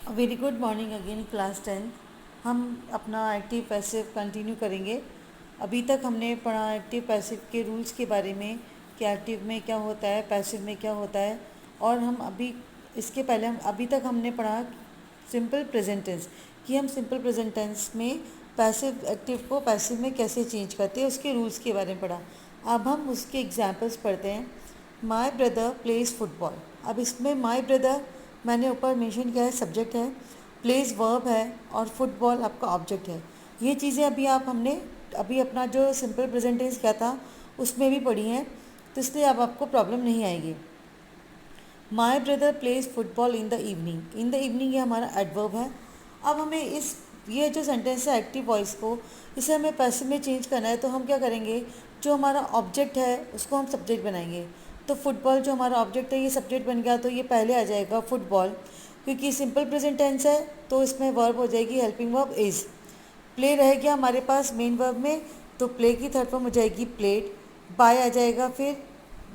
Very good morning again class 10। हम अपना active passive continue करेंगे। अभी तक हमने पढ़ा एक्टिव पैसिव के रूल्स के बारे में कि एक्टिव में क्या होता है, पैसिव में क्या होता है। और हम अभी इसके पहले हम अभी तक हमने पढ़ा सिंपल प्रेजेंट टेंस कि हम सिंपल प्रेजेंट टेंस में पैसिव एक्टिव को पैसिव में कैसे चेंज करते हैं, उसके रूल्स के बारे में पढ़ा। अब हम उसके एग्जाम्पल्स पढ़ते हैं। My brother plays football. अब इसमें माई ब्रदर मैंने ऊपर मेंशन किया है, सब्जेक्ट है, प्लेस वर्ब है और फुटबॉल आपका ऑब्जेक्ट है। ये चीज़ें अभी हमने अभी अपना जो सिंपल प्रेजेंट टेंस किया था उसमें भी पढ़ी हैं, तो इसलिए अब आपको प्रॉब्लम नहीं आएगी। My brother plays football in the evening. In the evening ये हमारा एडवर्ब है। अब हमें ये जो सेंटेंस है एक्टिव वॉइस को, इसे हमें पैसिव में चेंज करना है, तो हम क्या करेंगे, जो हमारा ऑब्जेक्ट है उसको हम सब्जेक्ट बनाएंगे। तो फुटबॉल जो हमारा ऑब्जेक्ट है ये सब्जेक्ट बन गया, तो ये पहले आ जाएगा फुटबॉल, क्योंकि सिंपल प्रेजेंट टेंस है तो इसमें वर्ब हो जाएगी हेल्पिंग वर्ब इज़। प्ले रह गया हमारे पास मेन वर्ब में, तो प्ले की थर्ड फॉर्म हो जाएगी प्लेड। बाय आ जाएगा, फिर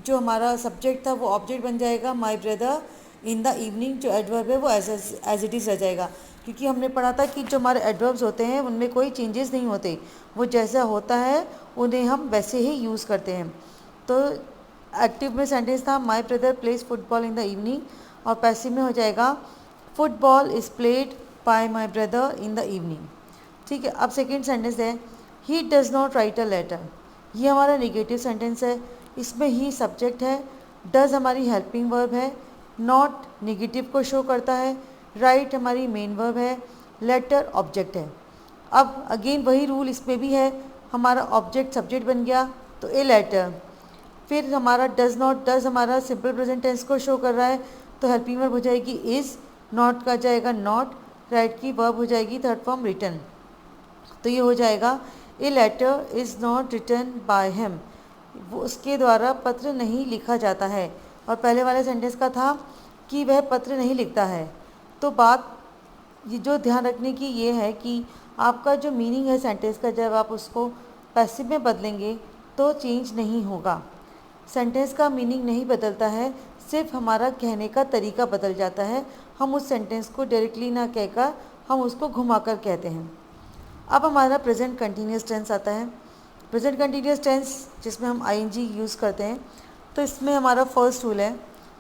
जो हमारा सब्जेक्ट था वो ऑब्जेक्ट बन जाएगा माई ब्रदर इन द इवनिंग। जो एडवर्ब है वो एज इट इज़ रह जाएगा, क्योंकि हमने पढ़ा था कि जो हमारे एडवर्ब्स होते हैं उनमें कोई चेंजेस नहीं होते, वो जैसा होता है उन्हें हम वैसे ही यूज़ करते हैं। तो एक्टिव में सेंटेंस था my brother plays football in the evening, और पैसिव में हो जाएगा football is played by my brother in the evening. ठीक है। अब सेकेंड सेंटेंस है he does not write a letter. ये हमारा निगेटिव सेंटेंस है। इसमें ही सब्जेक्ट है, डज़ हमारी हेल्पिंग वर्ब है, नॉट निगेटिव को शो करता है, राइट हमारी मेन वर्ब है, लेटर ऑब्जेक्ट है। अब अगेन वही रूल इसमें भी है, हमारा ऑब्जेक्ट सब्जेक्ट बन गया तो ए लेटर। फिर हमारा डज़ नॉट, डज़ हमारा सिंपल प्रेजेंट टेंस को शो कर रहा है, तो हेल्पिंग वर्ब हो जाएगी इज़, नॉट का जाएगा नॉट, राइट की वर्ब हो जाएगी थर्ड फॉर्म रिटन। तो ये हो जाएगा a letter is not written by him. वो उसके द्वारा पत्र नहीं लिखा जाता है, और पहले वाले सेंटेंस का था कि वह पत्र नहीं लिखता है। तो बात ये जो ध्यान रखने की ये है कि आपका जो मीनिंग है सेंटेंस का, जब आप उसको पैसिव में बदलेंगे तो चेंज नहीं होगा। सेंटेंस का मीनिंग नहीं बदलता है, सिर्फ हमारा कहने का तरीका बदल जाता है। हम उस सेंटेंस को डायरेक्टली ना कहकर हम उसको घुमाकर कहते हैं। अब हमारा प्रेजेंट कंटिन्यूस टेंस आता है। प्रेजेंट कंटिन्यूस टेंस जिसमें हम आईएनजी यूज़ करते हैं, तो इसमें हमारा फर्स्ट रूल है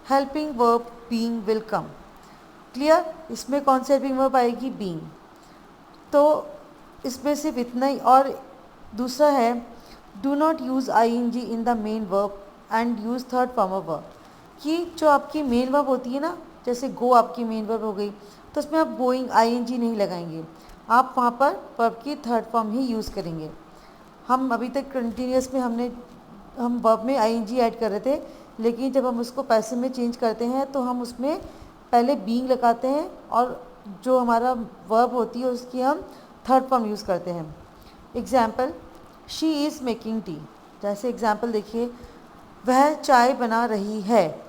helping verb being will come. Clear. इसमें कौन सी हेल्पिंग वर्ब आएगी, बीइंग। तो इसमें सिर्फ इतना ही। और दूसरा है do not use ING in the main verb and use third form of verb. कि जो आपकी मेन वर्ब होती है ना, जैसे गो आपकी मेन वर्ब हो गई, तो उसमें आप गोइंग आईएनजी नहीं लगाएंगे, आप वहाँ पर वर्ब की थर्ड फॉर्म ही यूज़ करेंगे। हम अभी तक कंटिन्यूस में हम वर्ब में आईएनजी ऐड कर रहे थे, लेकिन जब हम उसको पैसिव में चेंज करते हैं तो हम उसमें पहले बीइंग लगाते हैं, और जो हमारा वर्ब होती है उसकी हम थर्ड फॉर्म यूज़ करते हैं। Example, she is making tea. जैसे एग्जाम्पल देखिए, वह चाय बना रही है।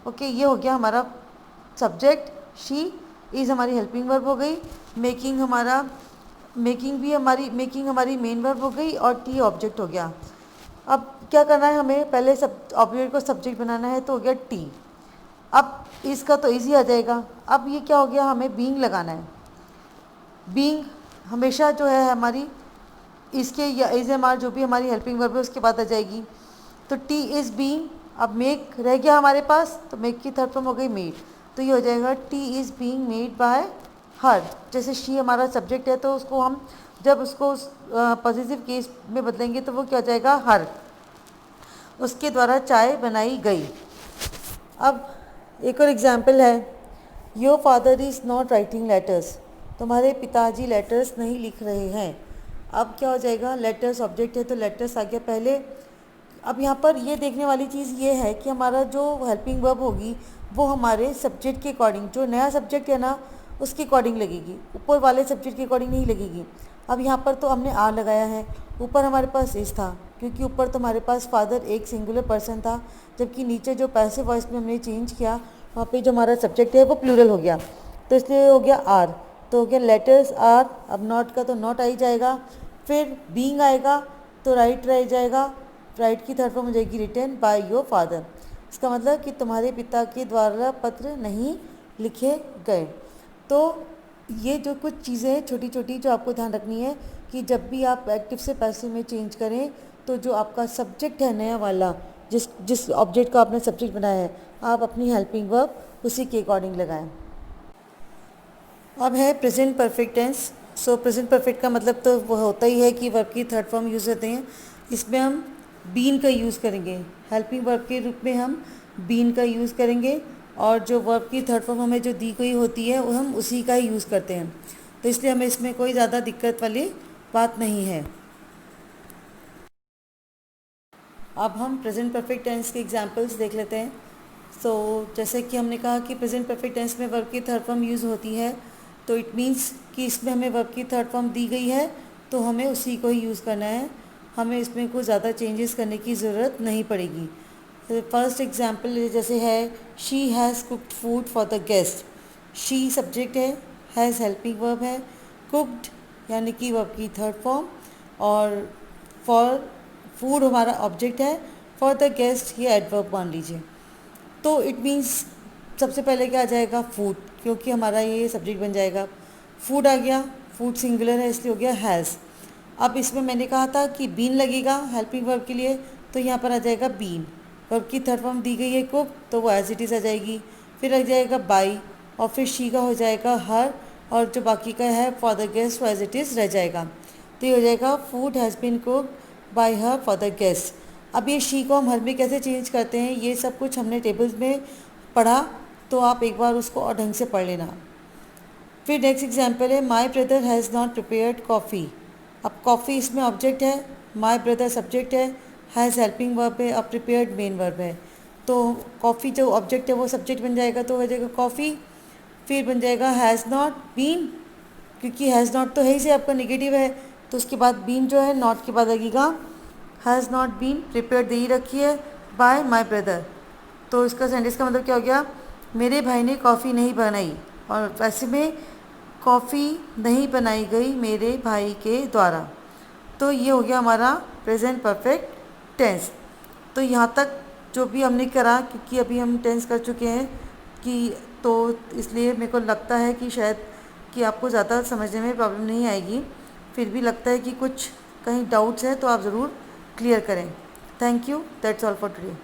ओके, ये हो गया हमारा सब्जेक्ट, शी इज़ हमारी हेल्पिंग वर्ब हो गई, मेकिंग हमारी मेन वर्ब हो गई, और टी ऑब्जेक्ट हो गया। अब क्या करना है हमें, पहले सब ऑब्जेक्ट को सब्जेक्ट बनाना है, तो हो गया टी। अब इसका तो इजी आ जाएगा। अब ये क्या हो गया, हमें बीइंग लगाना है। बीइंग हमेशा जो है हमारी इसके या इज हमारा जो भी हमारी हेल्पिंग वर्ब है उसके बाद आ जाएगी। तो टी इज़ बीइंग। अब मेक रह गया हमारे पास, तो मेक की थर्ड फॉर्म हो गई मेड। तो ये हो जाएगा T is being made by हर। जैसे शी हमारा सब्जेक्ट है, तो उसको हम जब उसको पॉजिटिव केस में बदलेंगे तो वो क्या हो जाएगा, हर। उसके द्वारा चाय बनाई गई। अब एक और एग्जाम्पल है, your father is not writing letters. तुम्हारे पिताजी लेटर्स नहीं लिख रहे हैं। अब क्या हो जाएगा, लेटर्स ऑब्जेक्ट है तो लेटर्स आ गया पहले। अब यहाँ पर ये देखने वाली चीज़ ये है कि हमारा जो हेल्पिंग वर्ब होगी वो हमारे सब्जेक्ट के अकॉर्डिंग, जो नया सब्जेक्ट है ना उसके अकॉर्डिंग लगेगी, ऊपर वाले सब्जेक्ट के अकॉर्डिंग नहीं लगेगी। अब यहाँ पर तो हमने आ लगाया है, ऊपर हमारे पास इस था, क्योंकि ऊपर तो हमारे पास फादर एक सिंगुलर पर्सन था, जबकि नीचे जो पैसिव वॉइस में हमने चेंज किया वहाँ पे जो हमारा सब्जेक्ट है वो प्लूरल हो गया, तो इसलिए हो गया आर। तो हो गया लेटर्स आर। अब नॉट का तो नॉट आ ही जाएगा, फिर बीइंग आएगा तो राइट रह जाएगा, राइट की थर्ड फॉर्म हो जाएगी रिटन बाय योर फादर। इसका मतलब कि तुम्हारे पिता के द्वारा पत्र नहीं लिखे गए। तो ये जो कुछ चीज़ें हैं छोटी छोटी जो आपको ध्यान रखनी है कि जब भी आप एक्टिव से पैसिव में चेंज करें तो जो आपका सब्जेक्ट है नया वाला, जिस जिस ऑब्जेक्ट का आपने सब्जेक्ट बनाया है, आप अपनी हेल्पिंग वर्ब उसी के अकॉर्डिंग लगाएं। अब है present perfect tense. So present perfect का मतलब तो वो होता ही है कि वर्ब की थर्ड फॉर्म यूज़ होते हैं। इसमें हम बीन का यूज़ करेंगे, हेल्पिंग वर्ब के रूप में हम बीन का यूज़ करेंगे, और जो वर्ब की थर्ड फॉर्म हमें जो दी गई होती है वो हम उसी का ही यूज़ करते हैं। तो इसलिए हमें इसमें कोई ज़्यादा दिक्कत वाली बात नहीं है। अब हम प्रेजेंट परफेक्ट टेंस के एग्जांपल्स देख लेते हैं। सो जैसे कि हमने कहा कि प्रेजेंट परफेक्ट टेंस में वर्ब की थर्ड फॉर्म यूज़ होती है, तो इट मीन्स कि इसमें हमें वर्ब की थर्ड फॉर्म दी गई है तो हमें उसी को ही यूज़ करना है, हमें इसमें कोई ज़्यादा चेंजेस करने की ज़रूरत नहीं पड़ेगी। फर्स्ट एग्जांपल जैसे है, she has cooked food for the guest. She subject है, हैज़ हेल्पिंग वर्ब है, कुक्ड यानी कि वर्ब की थर्ड फॉर्म, और फॉर फूड हमारा ऑब्जेक्ट है, फॉर द गेस्ट ये एडवर्ब मान लीजिए। तो इट मीन्स सबसे पहले क्या आ जाएगा, फूड, क्योंकि हमारा ये सब्जेक्ट बन जाएगा। फूड आ गया, फूड सिंगुलर है इसलिए हो गया हैज़। अब इसमें मैंने कहा था कि बीन लगेगा हेल्पिंग वर्ब के लिए, तो यहाँ पर आ जाएगा बीन। वर्ब की थर्ड फॉर्म दी गई है कुक, तो वो एज इट इज़ आ जाएगी। फिर आ जाएगा बाई, और फिर शी का हो जाएगा हर, और जो बाकी का है फॉर द गेस्ट वो एज इट इज़ रह जाएगा। तो ये हो जाएगा food has been cooked by her for the guest. अब ये शी को हम हर में कैसे चेंज करते हैं, ये सब कुछ हमने टेबल्स में पढ़ा, तो आप एक बार उसको और ढंग से पढ़ लेना। फिर नेक्स्ट एग्जांपल है, my brother has not prepared coffee. अब कॉफ़ी इसमें ऑब्जेक्ट है, माय ब्रदर सब्जेक्ट है, हैज़ हेल्पिंग वर्ब है, और प्रिपेयर्ड मेन वर्ब है। तो कॉफ़ी जो ऑब्जेक्ट है वो सब्जेक्ट बन जाएगा, तो हो जाएगा कॉफ़ी। फिर बन जाएगा हैज़ नॉट बीन, क्योंकि हैज़ नॉट तो है ही से आपका नेगेटिव है, तो उसके बाद बीन जो है नॉट के बाद लगेगा। हैज़ नॉट बीन प्रिपेयर्ड दे ही रखी है बाय माय ब्रदर, तो इसका सेंटेंस का मतलब क्या हो गया, मेरे भाई ने कॉफ़ी नहीं बनाई, और वैसे में कॉफ़ी नहीं बनाई गई मेरे भाई के द्वारा। तो ये हो गया हमारा प्रेजेंट परफेक्ट टेंस। तो यहाँ तक जो भी हमने करा, क्योंकि अभी हम टेंस कर चुके हैं कि, तो इसलिए मेरे को लगता है कि शायद कि आपको ज़्यादा समझने में प्रॉब्लम नहीं आएगी। फिर भी लगता है कि कुछ कहीं डाउट्स हैं तो आप ज़रूर क्लियर करें। Thank you, that's all for today.